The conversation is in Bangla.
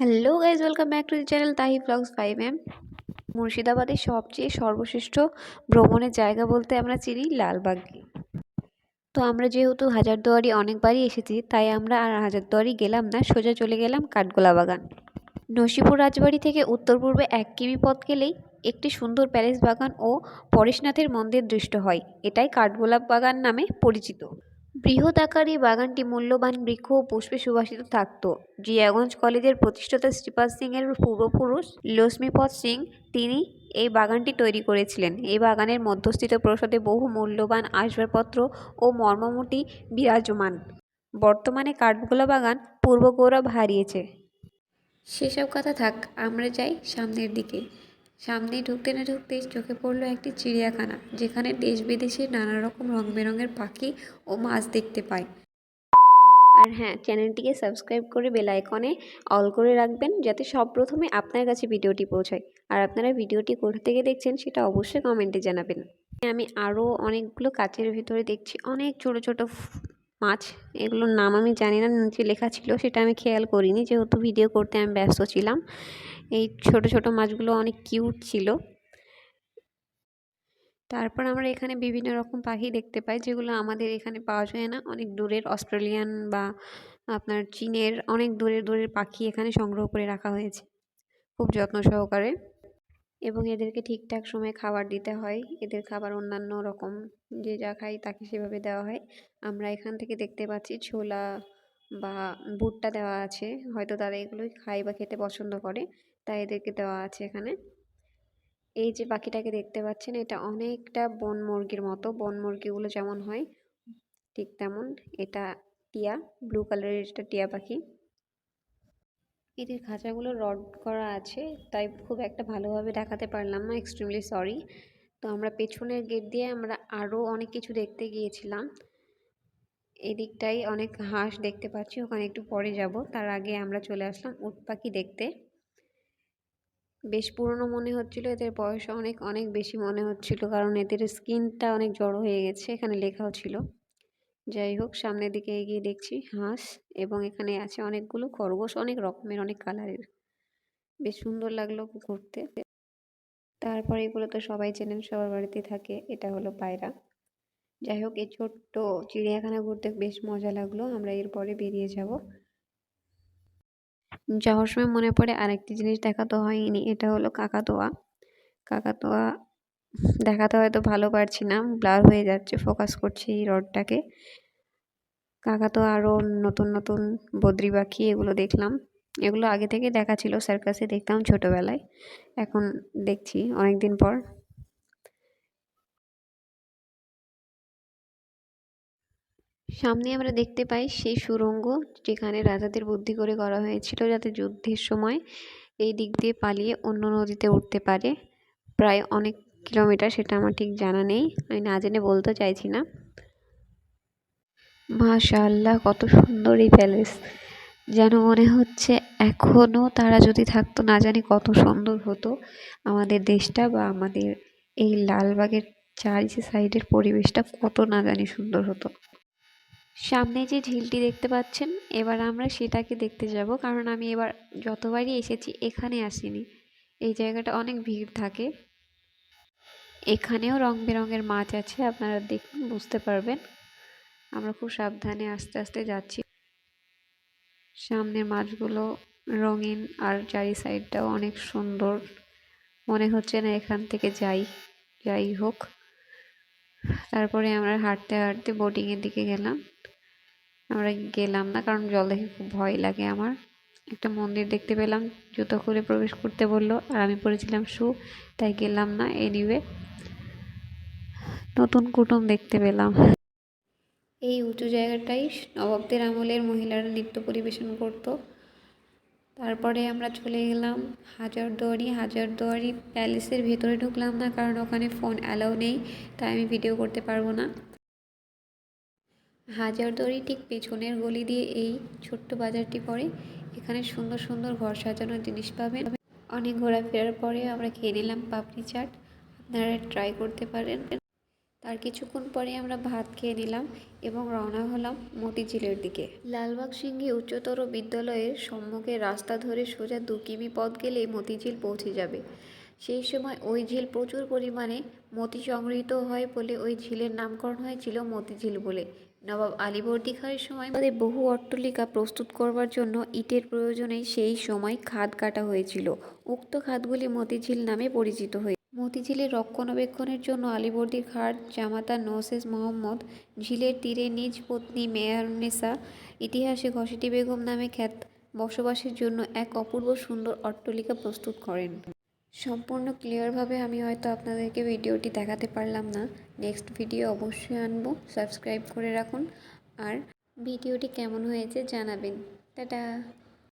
Hello guys, welcome back to the channel তাহি ব্লগস 5M। মুর্শিদাবাদের সবচেয়ে সর্বশ্রেষ্ঠ ভ্রমণের জায়গা বলতে আমরা চিনি লালবাগকে। তো আমরা যেহেতু হাজারদুয়ারি অনেকবারই এসেছি, তাই আমরা আর হাজারদুয়ারি গেলাম না, সোজা চলে গেলাম কাঠগোলা বাগান। নসিপুর রাজবাড়ি থেকে উত্তর পূর্বে 1 কিমি পথ গেলেই একটি সুন্দর প্যালেস বাগান ও পরেশনাথের মন্দির দৃষ্ট হয়। এটাই কাঠগোলাপ বাগান নামে পরিচিত। বৃহৎ আকার এই বাগানটি মূল্যবান বৃক্ষ ও পুষ্পে সুবাসিত থাকত। জিয়াগঞ্জ কলেজের প্রতিষ্ঠাতা শ্রীপাদ সিং এর পূর্বপুরুষ লক্ষ্মীপদ সিং তিনি এই বাগানটি তৈরি করেছিলেন। এই বাগানের মধ্যস্থিত প্রসাদে বহু মূল্যবান আসবাবপত্র ও মর্মমূর্তি বিরাজমান। বর্তমানে কাঠগোলা বাগান পূর্ব গৌরব হারিয়েছে। সেসব কথা থাক, আমরা যাই সামনের দিকে। সামনে ঢুকতে না ঢুকতেই চোখে পড়লো একটি চিড়িয়াখানা, যেখানে দেশ বিদেশের নানা রকম রং বেরঙের পাখি ও মাছ দেখতে পায়। আর হ্যাঁ, চ্যানেলটিকে সাবস্ক্রাইব করে বেল আইকনে অল করে রাখবেন, যাতে সব প্রথমে আপনার কাছে ভিডিওটি পৌঁছায়। আর আপনারা ভিডিওটি কোথা থেকে দেখছেন সেটা অবশ্যই কমেন্টে জানাবেন। আমি আরও অনেকগুলো কাচের ভিতরে দেখছি অনেক ছোট ছোট মাছ। এগুলোর নাম আমি জানি না, নিচে লেখা ছিল, সেটা আমি খেয়াল করিনি যেহেতু ভিডিও করতে আমি ব্যস্ত ছিলাম। এই ছোট ছোট মাছগুলো অনেক কিউট ছিল। তারপর আমরা এখানে বিভিন্ন রকম পাখি দেখতে পাই, যেগুলো আমাদের এখানে পাওয়া যায় না। অনেক দূরের অস্ট্রেলিয়ান বা আপনার চীনের অনেক দূরের দূরের পাখি এখানে সংগ্রহ করে রাখা হয়েছে খুব যত্ন সহকারে, এবং এদেরকে ঠিকঠাক সময়ে খাবার দিতে হয়। এদের খাবার অন্যান্য রকম, যে যা খায় তাকে সেভাবে দেওয়া হয়। আমরা এখান থেকে দেখতে পাচ্ছি ছোলা বা ভুট্টা দেওয়া আছে, হয়তো তারা এগুলোই খায় বা খেতে পছন্দ করে, তাই এদেরকে দেওয়া আছে এখানে। এই যে পাখিটাকে দেখতে পাচ্ছেন, এটা অনেকটা বন মুরগির মতো। বন মুরগিগুলো যেমন হয় ঠিক তেমন। এটা টিয়া, ব্লু কালারের এটা টিয়া পাখি। এদের খাঁচাগুলো রড করা আছে, তাই খুব একটা ভালোভাবে দেখাতে পারলাম না, এক্সট্রিমলি সরি। তো আমরা পেছনের গেট দিয়ে আমরা আরও অনেক কিছু দেখতে গিয়েছিলাম। এদিকটাই অনেক হাঁস দেখতে পাচ্ছি, ওখানে একটু পরে যাব। তার আগে আমরা চলে আসলাম উট পাখি দেখতে। বেশ পুরনো মনে হচ্ছিল, এদের বয়স অনেক অনেক বেশি মনে হচ্ছিল, কারণ এদের স্কিনটা অনেক জড়ো হয়ে গেছে, এখানে লেখাও ছিল। যাই হোক, সামনের দিকে এগিয়ে দেখছি হাঁস, এবং এখানে আছে অনেকগুলো খরগোশ, অনেক রকমের, অনেক কালারের। বেশ সুন্দর লাগলো ঘুরতে। তারপর এগুলো তো সবাই চেনেন, সবার বাড়িতে থাকে, এটা হলো পায়রা। যাই হোক, এই ছোট্ট চিড়িয়াখানা ঘুরতে বেশ মজা লাগলো। আমরা এরপরে বেরিয়ে যাব। যাওয়ার সময় মনে পড়ে আরেকটি জিনিস দেখা তো হয়নি, এটা হলো কাকাতুয়া। কাকাতুয়া দেখাতে হয়তো ভালো পারছি না, ব্লার হয়ে যাচ্ছে, ফোকাস করছি এই রডটাকে। কাকাতুয়া আরও নতুন নতুন বদ্রি পাখি, এগুলো দেখলাম। এগুলো আগে থেকে দেখা ছিল, সার্কাসে দেখতাম ছোটোবেলায়, এখন দেখছি অনেক দিন পর। সামনে আমরা দেখতে পাই সেই সুড়ঙ্গ, যেখানে রাজাদের বুদ্ধি করে করা হয়েছিল, যাতে যুদ্ধের সময় এই দিক দিয়ে পালিয়ে অন্য নদীতে উঠতে পারে। প্রায় অনেক কিলোমিটার, সেটা আমার ঠিক জানা নেই, আমি না জেনে বলতে চাইছি না। মাশাআল্লাহ, কত সুন্দর এই প্যালেস! যেন মনে হচ্ছে এখনও তারা যদি থাকতো, না জানি কত সুন্দর হতো আমাদের দেশটা, বা আমাদের এই লালবাগের চারি সাইডের পরিবেশটা কত না জানি সুন্দর হতো। সামনে যে ঝিলটি দেখতে পাচ্ছেন, এবার আমরা সেটাকে দেখতে যাব, কারণ আমি এবার যতবারই এসেছি এখানে আসিনি। এই জায়গাটা অনেক ভিড় থাকে। এখানেও রং বেরঙের মাছ আছে, আপনারা দেখুন বুঝতে পারবেন। আমরা খুব সাবধানে আস্তে আস্তে যাচ্ছি। সামনের মাছগুলো রঙিন, আর চারি সাইডটাও অনেক সুন্দর। মনে হচ্ছে না এখান থেকে যাই। যাই হোক, তারপরে আমরা হাঁটতে হাঁটতে বোটিংয়ের দিকে গেলাম। আমরা গেলাম না, কারণ জল দেখে খুব ভয় লাগে আমার। একটা মন্দির দেখতে পেলাম, জুতো খুলে প্রবেশ করতে বললো, আর আমি পরেছিলাম শু, তাই গেলাম না। এনিওয়ে, নতুন কুটুম দেখতে পেলাম। এই উঁচু জায়গাটাই নবাবদের আমলের মহিলারা নৃত্য পরিবেশন করতো। তারপরে আমরা চলে গেলাম হাজারদুয়ারি। হাজারদুয়ারি প্যালেসের ভেতরে ঢুকলাম না, কারণ ওখানে ফোন অ্যালাউ নেই, তাই আমি ভিডিও করতে পারবো না। হাজারদুয়ারি ঠিক পেছনের গলি দিয়ে এই ছোট্ট বাজারটি পড়ে। এখানে সুন্দর সুন্দর ঘর সাজানোর জিনিস পাবেন। অনেক ঘোরাফেরার পরে আমরা খেয়ে নিলাম পাপড়ি চাট, আপনারা ট্রাই করতে পারেন। আর কিছুক্ষণ পরে আমরা ভাত খেয়ে নিলাম এবং রওনা হলাম মতিঝিলের দিকে। লালবাগ সিংহী উচ্চতর বিদ্যালয়ের সম্মুখে রাস্তা ধরে সোজা 2 কিমি পথ গেলেই মতিঝিল পৌঁছে যাবে। সেই সময় ওই ঝিল প্রচুর পরিমাণে মতি সংগৃহীত হয় বলে ওই ঝিলের নামকরণ হয়েছিল মতিঝিল বলে। নবাব আলীবর্দী খাঁর সময় আমাদের বহু অট্টালিকা প্রস্তুত করবার জন্য ইটের প্রয়োজনে সেই সময় খাদ কাটা হয়েছিল। উক্ত খাদগুলি মতিঝিল নামে পরিচিত হয়ে মতিঝিলের রক্ষণাবেক্ষণের জন্য আলীবর্দী খাঁর জামাতা নওশেজ মোহাম্মদ ঝিলের তীরে নিজ পত্নী মেহেরুন্নেসা ইতিহাসে ঘসেটি বেগম নামে খ্যাত বসবাসের জন্য এক অপূর্ব সুন্দর অট্টালিকা প্রস্তুত করেন। সম্পূর্ণ ক্লিয়ারভাবে আমি হয়তো আপনাদেরকে ভিডিওটি দেখাতে পারলাম না, নেক্সট ভিডিও অবশ্যই আনবো। সাবস্ক্রাইব করে রাখুন আর ভিডিওটি কেমন হয়েছে জানাবেন। টাটা।